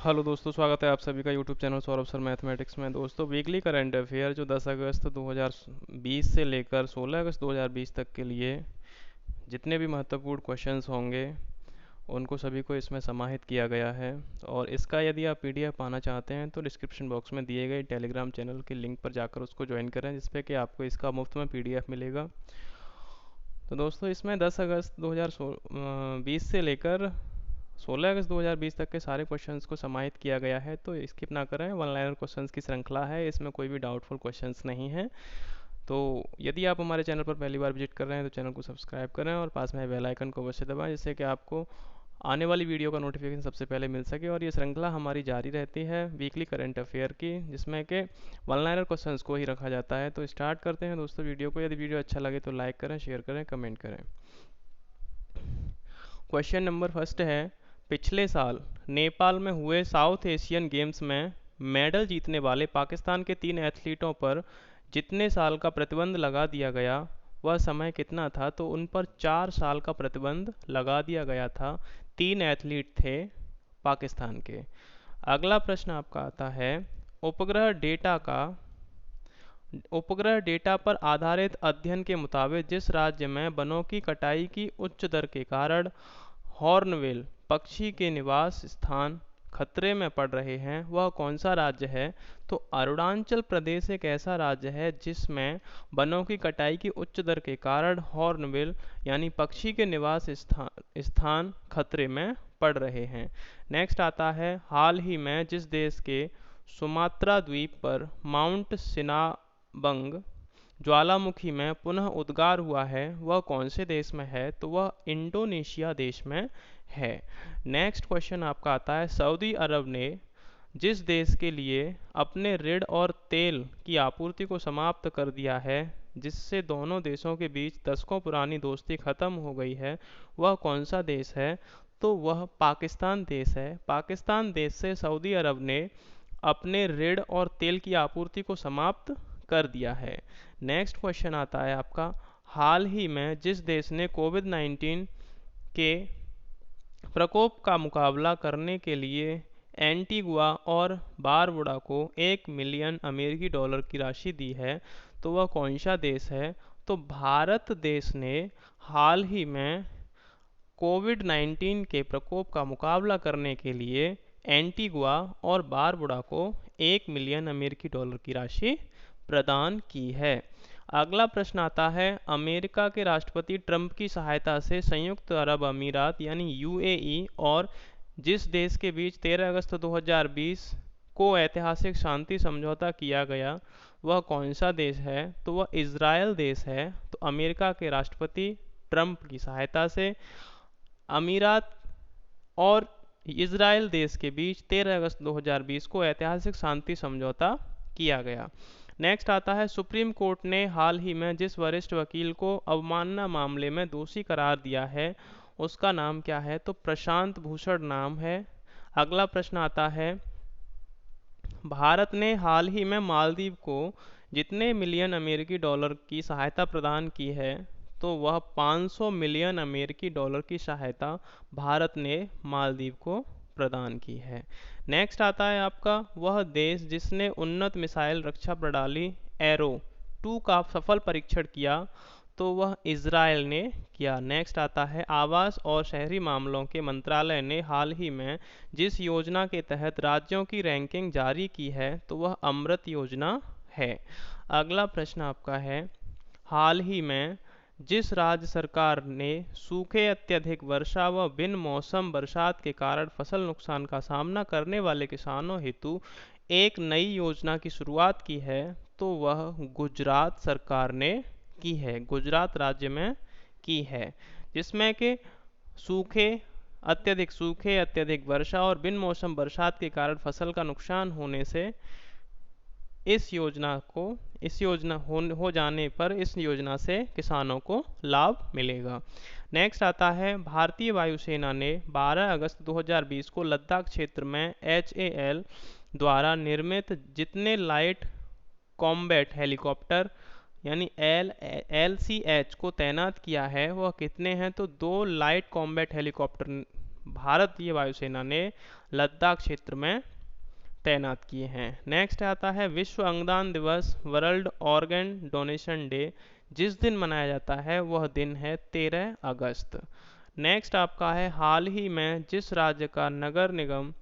Hello दोस्तों, स्वागत है आप सभी का YouTube channel Saurabh sir mathematics में। दोस्तों, वीकली करंट अफेयर जो 10 अगस्त 2020 से लेकर 16 अगस्त 2020 तक के लिए जितने भी महत्वपूर्ण क्वेश्चंस होंगे उनको सभी को इसमें समाहित किया गया है। और इसका यदि आप पीडीएफ पाना चाहते हैं तो डिस्क्रिप्शन बॉक्स में दिए गए टेलीग्राम चैनल के लिंक पर जाकर उसको ज्वाइन करें, जिसपे कि आपको इसका मुफ्त में पीडीएफ मिलेगा। तो दोस्तों, इसमें 10 अगस्त 2020 से लेकर 16 अगस्त 2020 तक के सारे क्वेश्चंस को समाहित किया गया है। तो स्किप ना करें, वन लाइनर क्वेश्चंस की श्रृंखला है, इसमें कोई भी डाउटफुल क्वेश्चंस नहीं है। तो यदि आप हमारे चैनल पर पहली बार विजिट कर रहे हैं तो चैनल को सब्सक्राइब करें और पास में बेल आइकन को अवश्य दबाएं, जिससे कि आपको आने वाली वीडियो का नोटिफिकेशन सबसे पहले मिल सके। और ये श्रृंखला हमारी जारी रहती है वीकली करंट अफेयर की, जिसमें कि वन लाइनर क्वेश्चंस को ही रखा जाता है। तो स्टार्ट करते हैं दोस्तों वीडियो को। यदि वीडियो अच्छा लगे तो लाइक करें, शेयर करें, कमेंट करें। क्वेश्चन नंबर फर्स्ट है, पिछले साल नेपाल में हुए साउथ एशियन गेम्स में मेडल जीतने वाले पाकिस्तान के 3 एथलीटों पर जितने साल का प्रतिबंध लगा दिया गया वह समय कितना था? तो उन पर 4 साल का प्रतिबंध लगा दिया गया था। 3 एथलीट थे पाकिस्तान के। अगला प्रश्न आपका आता है, उपग्रह डेटा का उपग्रह डेटा पर आधारित अध्ययन के मुताबिक जिस राज्य में वनों की कटाई की उच्च दर के कारण हॉर्नबिल पक्षी के निवास स्थान खतरे में पड़ रहे हैं वह कौन सा राज्य है? तो अरुणाचल प्रदेश एक ऐसा राज्य है जिसमें वनों की कटाई की उच्च दर के कारण हॉर्नबिल यानी पक्षी के निवास स्थान खतरे में पड़ रहे हैं। नेक्स्ट आता है, हाल ही में जिस देश के सुमात्रा द्वीप पर माउंट सिनाबंग ज्वालामुखी में पुनः उद्गार हुआ है वह कौन से देश में है? तो वह इंडोनेशिया देश में है। नेक्स्ट क्वेश्चन आपका आता है, सऊदी अरब ने जिस देश के लिए अपने ऋण और तेल की आपूर्ति को समाप्त कर दिया है, जिससे दोनों देशों के बीच दशकों पुरानी दोस्ती खत्म हो गई है, वह कौन सा देश है? तो वह पाकिस्तान देश है। पाकिस्तान देश से सऊदी अरब ने अपने ऋण और तेल की आपूर्ति को समाप्त कर दिया है। नेक्स्ट क्वेश्चन आता है आपका, हाल ही में जिस देश ने कोविड-19 के प्रकोप का मुकाबला करने के लिए एंटीगुआ और बारबुडा को 1 मिलियन अमेरिकी डॉलर की राशि दी है, तो वह कौन सा देश है? तो भारत देश ने हाल ही में कोविड-19 के प्रकोप का मुकाबला करने के लिए एंटीगुआ और बारबुडा को 1 मिलियन अमेरिकी डॉलर की राशि प्रदान की है। अगला प्रश्न आता है, अमेरिका के राष्ट्रपति ट्रंप की सहायता से संयुक्त अरब अमीरात यानी यूएई और जिस देश के बीच 13 अगस्त 2020 को ऐतिहासिक शांति समझौता किया गया वह कौन सा देश है? तो वह इज़राइल देश है। तो अमेरिका के राष्ट्रपति ट्रंप की सहायता से अमीरात और इज़राइल देश के बीच 13 अगस्त 2020 को ऐतिहासिक शांति समझौता किया गया। नेक्स्ट आता है, सुप्रीम कोर्ट ने हाल ही में जिस वरिष्ठ वकील को अवमानना मामले में दोषी करार दिया है उसका नाम क्या है? तो प्रशांत भूषण नाम है। अगला प्रश्न आता है, भारत ने हाल ही में मालदीव को जितने मिलियन अमेरिकी डॉलर की सहायता प्रदान की है, तो वह 500 मिलियन अमेरिकी डॉलर की सहायता भारत ने मालदीव को प्रदान की है। नेक्स्ट आता है आपका, वह देश जिसने उन्नत मिसाइल रक्षा प्रणाली एरो 2 का सफल परीक्षण किया, तो वह इज़राइल ने किया। नेक्स्ट आता है, आवास और शहरी मामलों के मंत्रालय ने हाल ही में जिस योजना के तहत राज्यों की रैंकिंग जारी की है, तो वह अमृत योजना है। अगला प्रश्न आपका है, हाल ही में जिस राज्य सरकार ने सूखे, अत्यधिक वर्षा व बिन मौसम बरसात के कारण फसल नुकसान का सामना करने वाले किसानों हेतु एक नई योजना की शुरुआत की है, तो वह गुजरात सरकार ने की है, गुजरात राज्य में की है, जिसमें कि सूखे, अत्यधिक वर्षा और बिन मौसम बरसात के कारण फसल का नुकसान होने से इस योजना हो जाने पर इस योजना से किसानों को लाभ मिलेगा। नेक्स्ट आता है, भारतीय वायुसेना ने 12 अगस्त 2020 को लद्दाख क्षेत्र में HAL द्वारा निर्मित जितने लाइट कॉम्बैट हेलीकॉप्टर यानी LCH को तैनात किया है वह कितने हैं? तो 2 लाइट कॉम्बैट हेलीकॉप्टर भारतीय वायुसेना ने लद्दाख क्षेत्र में तैनात किए हैं। नेक्स्ट आता है विश्व अंगदान दिवस, वर्ल्ड ऑर्गन डोनेशन डे, जिस दिन मनाया जाता है वह दिन है 13 अगस्त। नेक्स्ट आपका है हाल ही में जिस राज्य का नगर निगम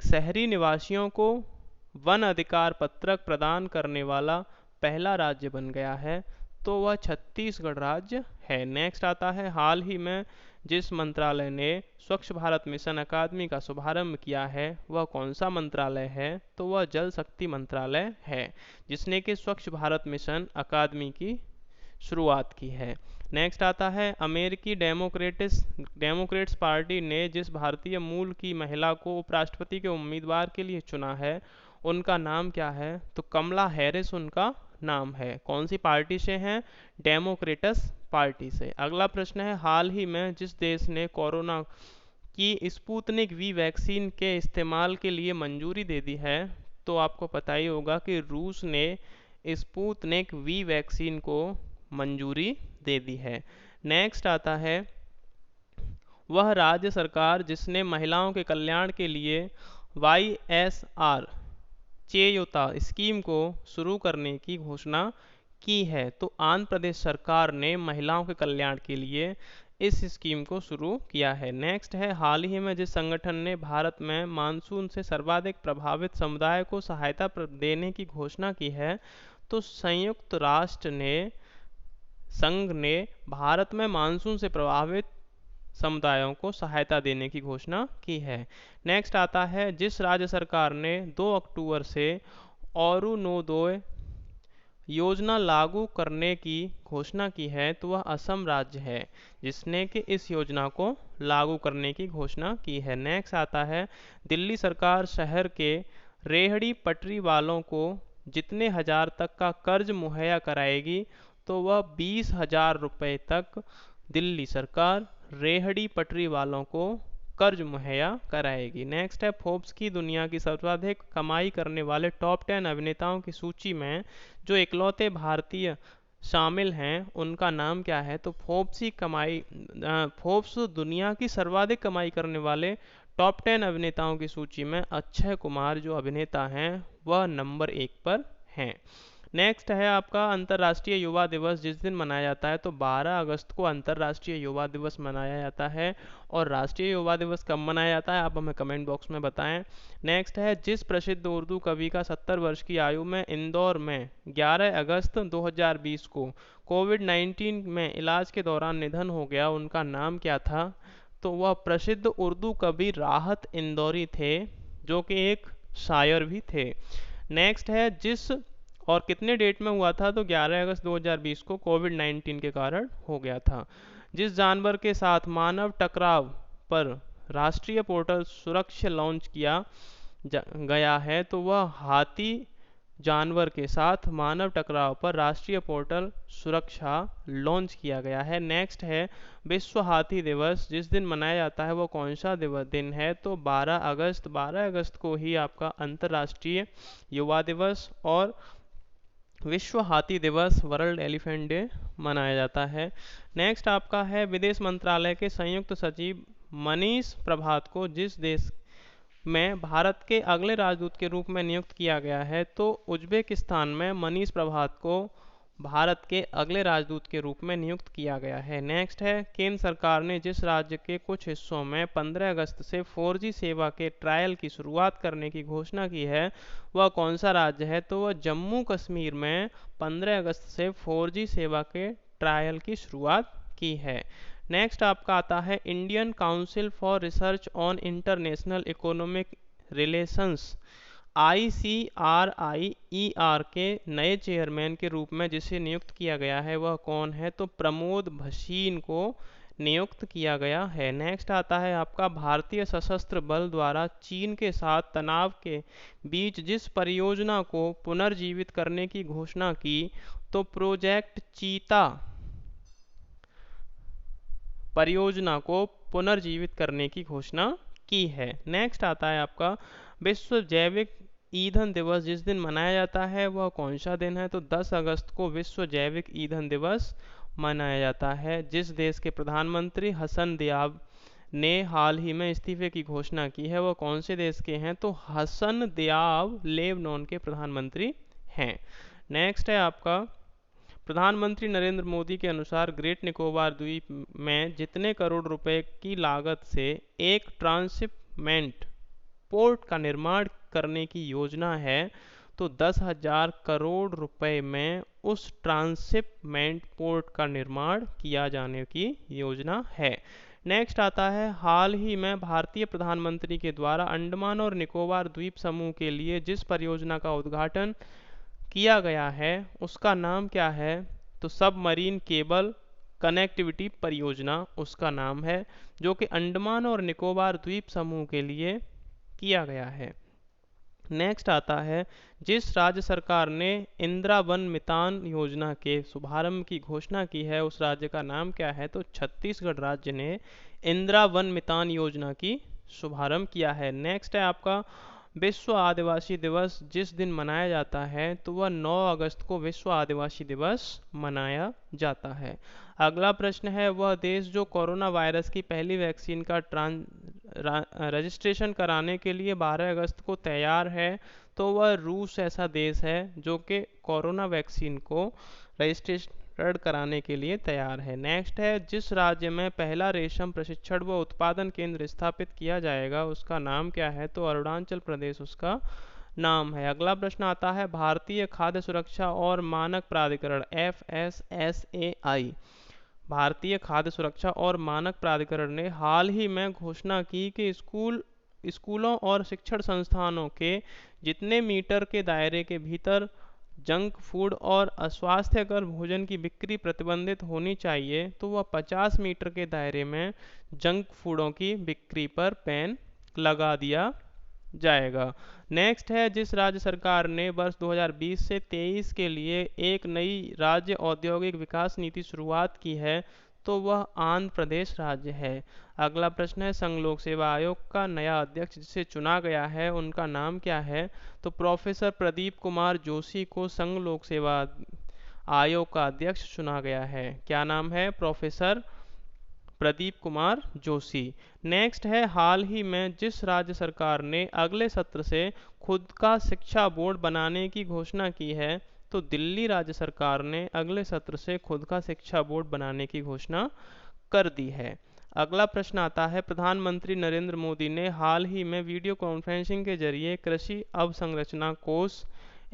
शहरी निवासियों को वन अधिकार पत्रक प्रदान करने वाला पहला राज्य बन गया है, तो वह छत्तीसगढ़ राज्य है। नेक्स्ट आता है हाल ही में जिस मंत्रालय ने स्वच्छ भारत मिशन अकादमी का शुभारंभ किया है वह कौन सा मंत्रालय है, तो वह जल शक्ति मंत्रालय है, जिसने कि स्वच्छ भारत मिशन अकादमी की शुरुआत की है। नेक्स्ट आता है अमेरिकी डेमोक्रेट्स पार्टी ने जिस भारतीय मूल की महिला को उपराष्ट्रपति के उम्मीदवार के लिए चुना है उनका नाम क्या है, तो कमला हैरिस उनका नाम है। कौन सी पार्टी से हैं, डेमोक्रेट्स पार्टी से। अगला प्रश्न है हाल ही में जिस देश ने कोरोना की स्पुतनिक वी वैक्सीन के इस्तेमाल के लिए मंजूरी दे दी है, तो आपको पता ही होगा कि रूस ने स्पुतनिक वी वैक्सीन को मंजूरी दे दी है। नेक्स्ट आता है वह राज्य सरकार जिसने महिलाओं के कल्याण के लिए YSR चेयोता स्कीम को शुरू करने की घोषणा की है, तो आंध्र प्रदेश सरकार ने महिलाओं के कल्याण के लिए इस स्कीम को शुरू किया है। नेक्स्ट है हाल ही में जिस संगठन ने भारत में मानसून से सर्वाधिक प्रभावित समुदाय को सहायता देने की घोषणा की है, तो संयुक्त राष्ट्र संघ ने भारत में मानसून से प्रभावित समुदायों को सहायता देने की घोषणा की है। नेक्स्ट आता है जिस राज्य सरकार ने 2 अक्टूबर से अरुणोदय योजना लागू करने की घोषणा की है, तो वह असम राज्य है, जिसने कि इस योजना को लागू करने की घोषणा की है। नेक्स्ट आता है दिल्ली सरकार शहर के रेहड़ी पटरी वालों को जितने हजार तक का कर्ज मुहैया कराएगी, तो वह 20,000 रुपये तक दिल्ली सरकार रेहड़ी पटरी वालों को कर्ज मुहैया कराएगी। नेक्स्ट है फोर्ब्स की दुनिया की सर्वाधिक कमाई करने वाले टॉप 10 अभिनेताओं की सूची में जो इकलौते भारतीय शामिल हैं उनका नाम क्या है, तो फोर्ब्स दुनिया की सर्वाधिक कमाई करने वाले टॉप 10 अभिनेताओं की सूची में अक्षय कुमार जो अभिनेता हैं वह नंबर 1 पर हैं। नेक्स्ट है आपका अंतर्राष्ट्रीय युवा दिवस, जिस दिन मनाया जाता है, तो 12 अगस्त को अंतर्राष्ट्रीय युवा दिवस मनाया जाता है। और राष्ट्रीय युवा दिवस कब मनाया जाता है आप हमें कमेंट बॉक्स में बताएं। नेक्स्ट है जिस प्रसिद्ध उर्दू कवि का 70 वर्ष की आयु में इंदौर में 11 अगस्त 2020 को कोविड-19 में इलाज के दौरान निधन हो गया, उनका नाम क्या था, तो वह प्रसिद्ध उर्दू कवि राहत इंदौरी थे, जो कि एक शायर भी थे। नेक्स्ट है जिस और कितने डेट में हुआ था, तो 11 अगस्त 2020 को कोविड-19 के कारण हो गया था। जिस जानवर के साथ मानव टकराव पर राष्ट्रीय पोर्टल सुरक्षा लॉन्च किया गया है, तो वह हाथी जानवर के साथ मानव टकराव पर राष्ट्रीय पोर्टल सुरक्षा लॉन्च किया गया है। नेक्स्ट है विश्व हाथी दिवस, जिस दिन मनाया जाता है वो कौन सा दिन है, तो 12 अगस्त को ही आपका अंतर्राष्ट्रीय युवा दिवस और विश्व हाथी दिवस वर्ल्ड एलिफेंट डे मनाया जाता है। नेक्स्ट आपका है विदेश मंत्रालय के संयुक्त सचिव मनीष प्रभात को जिस देश में भारत के अगले राजदूत के रूप में नियुक्त किया गया है, तो उज्बेकिस्तान में मनीष प्रभात को भारत के अगले राजदूत के रूप में नियुक्त किया गया है। नेक्स्ट है केंद्र सरकार ने जिस राज्य के कुछ हिस्सों में 15 अगस्त से 4G सेवा के ट्रायल की शुरुआत करने की घोषणा की है, वह कौन सा राज्य है, तो वह जम्मू कश्मीर में 15 अगस्त से 4G सेवा के ट्रायल की शुरुआत की है। नेक्स्ट आपका आता है Indian council for research on international economic relations ICRIER के नए चेयरमैन के रूप में जिसे नियुक्त किया गया है वह कौन है, तो प्रमोद भसीन को नियुक्त किया गया है। नेक्स्ट आता है आपका भारतीय सशस्त्र बल द्वारा चीन के साथ तनाव के बीच जिस परियोजना को पुनर्जीवित करने की घोषणा की, तो प्रोजेक्ट चीता परियोजना को पुनर्जीवित करने की घोषणा की है। नेक्स्ट आता है आपका विश्व जैविक ईंधन दिवस, जिस दिन मनाया जाता है वह कौन सा दिन है, तो 10 अगस्त को विश्व जैविक ईंधन दिवस मनाया जाता है। जिस देश के प्रधानमंत्री हसन दियाब ने हाल ही में इस्तीफे की घोषणा की है, वह कौन से देश के हैं? तो हसन दियाब लेबनान के प्रधानमंत्री हैं। नेक्स्ट है आपका, प्रधानमंत्री नरेंद्र मोदी के अनुसार ग्रेट निकोबार द्वीप में जितने करोड़ रुपए की लागत से एक ट्रांसशिपमेंट पोर्ट का निर्माण करने की योजना है, तो 10,000 करोड़ रुपए में उस ट्रांसशिपमेंट पोर्ट का निर्माण किया जाने की योजना है। नेक्स्ट आता है, हाल ही में भारतीय प्रधानमंत्री के द्वारा अंडमान और निकोबार द्वीप समूह के लिए जिस परियोजना का उद्घाटन किया गया है उसका नाम क्या है? तो सबमरीन केबल कनेक्टिविटी परियोजना उसका नाम है, जो कि अंडमान और निकोबार द्वीप समूह के लिए किया गया है। नेक्स्ट आता है, जिस राज्य सरकार ने इंदिरा वन मितान योजना के शुभारंभ की घोषणा की है उस राज्य का नाम क्या है? तो छत्तीसगढ़ राज्य ने इंदिरा वन मितान योजना की शुभारंभ किया है। नेक्स्ट है आपका, विश्व आदिवासी दिवस जिस दिन मनाया जाता है तो वह 9 अगस्त को विश्व आदिवासी दिवस मनाया जाता है। अगला प्रश्न है, वह देश जो कोरोना वायरस की पहली वैक्सीन का रजिस्ट्रेशन कराने के लिए 12 अगस्त को तैयार है, तो वह रूस ऐसा देश है जो कि कोरोना वैक्सीन को रजिस्ट्रेशन कराने के लिए तैयार है। नेक्स्ट है, जिस राज्य में पहला रेशम प्रशिक्षण व उत्पादन केंद्र स्थापित किया जाएगा उसका नाम क्या है? तो अरुणाचल प्रदेश उसका नाम है। अगला प्रश्न आता है, भारतीय खाद्य सुरक्षा और मानक प्राधिकरण FSSAI, भारतीय खाद्य सुरक्षा और मानक प्राधिकरण ने हाल ही में घोषणा की कि स्कूलों और शिक्षण संस्थानों के जितने मीटर के दायरे के भीतर जंक फूड और अस्वास्थ्यकर भोजन की बिक्री प्रतिबंधित होनी चाहिए, तो वह 50 मीटर के दायरे में जंक फूडों की बिक्री पर बैन लगा दिया जाएगा। नेक्स्ट है, जिस राज्य सरकार ने वर्ष 2020 से 23 के लिए एक नई राज्य औद्योगिक विकास नीति शुरुआत की है, तो वह आंध्र प्रदेश राज्य है। अगला प्रश्न है, संघ लोक सेवा आयोग का नया अध्यक्ष जिसे चुना गया है उनका नाम क्या है? तो प्रोफेसर प्रदीप कुमार जोशी को संघ लोक सेवा आयोग का अध्यक्ष चुना गया है। क्या नाम है? प्रोफेसर प्रदीप कुमार जोशी। नेक्स्ट है, हाल ही में जिस राज्य सरकार ने अगले सत्र से खुद का शिक्षा बोर्ड बनाने की घोषणा की है, तो दिल्ली राज्य सरकार ने अगले सत्र से खुद का शिक्षा बोर्ड बनाने की घोषणा कर दी है। अगला प्रश्न आता है, प्रधानमंत्री नरेंद्र मोदी ने हाल ही में वीडियो कॉन्फ्रेंसिंग के जरिए कृषि अवसंरचना कोष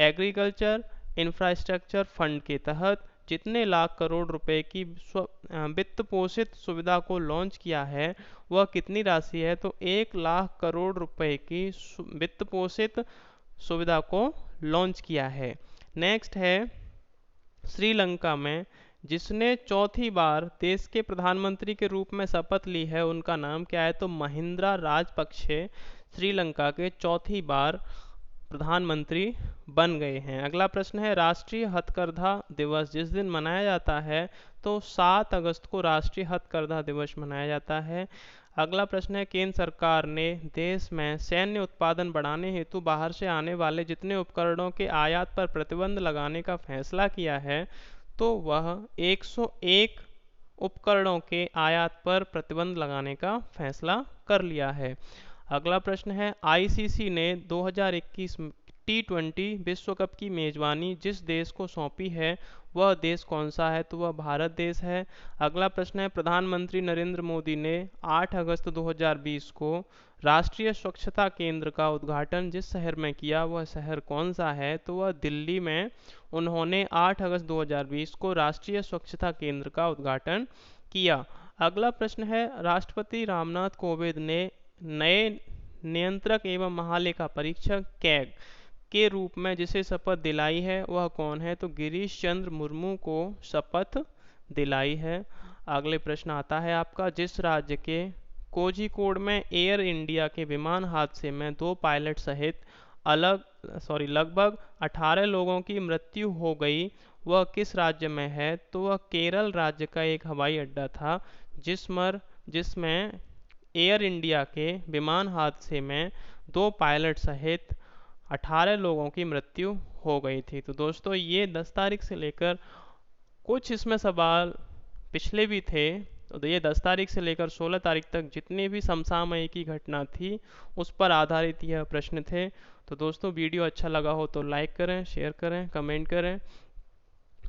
एग्रीकल्चर इंफ्रास्ट्रक्चर फंड के तहत जितने लाख करोड़ रुपए की वित्त पोषित सुविधा को लॉन्च किया है वह कितनी राशि है? तो 1 लाख करोड़ रुपए की वित्त पोषित सुविधा को लॉन्च किया है। नेक्स्ट है, श्रीलंका में जिसने चौथी बार देश के प्रधानमंत्री के रूप में शपथ ली है उनका नाम क्या है? तो महिंद्रा राजपक्षे श्रीलंका के चौथी बार प्रधानमंत्री बन गए हैं। अगला प्रश्न है, राष्ट्रीय हथकरघा दिवस जिस दिन मनाया जाता है तो 7 अगस्त को राष्ट्रीय हथकरघा दिवस मनाया जाता है। अगला प्रश्न है, केंद्र सरकार ने देश में सैन्य उत्पादन बढ़ाने हेतु बाहर से आने वाले जितने उपकरणों के आयात पर प्रतिबंध लगाने का फैसला किया है, तो वह 101 उपकरणों के आयात पर प्रतिबंध लगाने का फैसला कर लिया है। अगला प्रश्न है, आईसीसी ने 2021 T20 विश्व कप की मेजबानी जिस देश को सौंपी है वह देश कौन सा है? तो वह भारत देश है। अगला प्रश्न है, प्रधानमंत्री नरेंद्र मोदी ने 8 अगस्त 2020 को राष्ट्रीय स्वच्छता केंद्र का उद्घाटन जिस शहर में किया वह शहर कौन सा है? तो वह दिल्ली में उन्होंने 8 अगस्त 2020 को राष्ट्रीय स्वच्छता केंद्र का उद्घाटन किया। अगला प्रश्न है, राष्ट्रपति रामनाथ कोविंद ने नए नियंत्रक एवं महालेखा परीक्षक कैग के रूप में जिसे शपथ दिलाई है वह कौन है? तो गिरीश चंद्र मुर्मू को शपथ दिलाई है। अगले प्रश्न आता है आपका, जिस राज्य के कोझिकोड में एयर इंडिया के विमान हादसे में 2 पायलट सहित लगभग 18 लोगों की मृत्यु हो गई वह किस राज्य में है? तो वह केरल राज्य का एक हवाई अड्डा था जिसमें एयर इंडिया के विमान हादसे में 2 पायलट सहित 18 लोगों की मृत्यु हो गई थी। तो दोस्तों ये 10 तारीख से लेकर कुछ इसमें सवाल पिछले भी थे तो ये 10 तारीख से लेकर 16 तारीख तक जितनी भी समसामयिकी घटना थी उस पर आधारित यह प्रश्न थे। तो दोस्तों वीडियो अच्छा लगा हो तो लाइक करें, शेयर करें, कमेंट करें,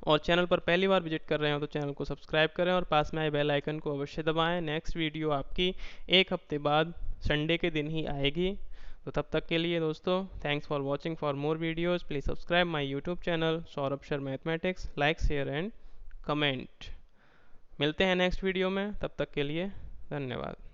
और चैनल पर पहली बार विजिट कर रहे हो तो चैनल को सब्सक्राइब करें और पास में आए बेल आइकन को अवश्य दबाएं। नेक्स्ट वीडियो आपकी एक हफ्ते बाद संडे के दिन ही आएगी। तो तब तक के लिए दोस्तों, thanks for watching. For more videos please subscribe my YouTube channel Saurabh sir mathematics. Like, share and comment. मिलते हैं नेक्स्ट वीडियो में, तब तक के लिए धन्यवाद।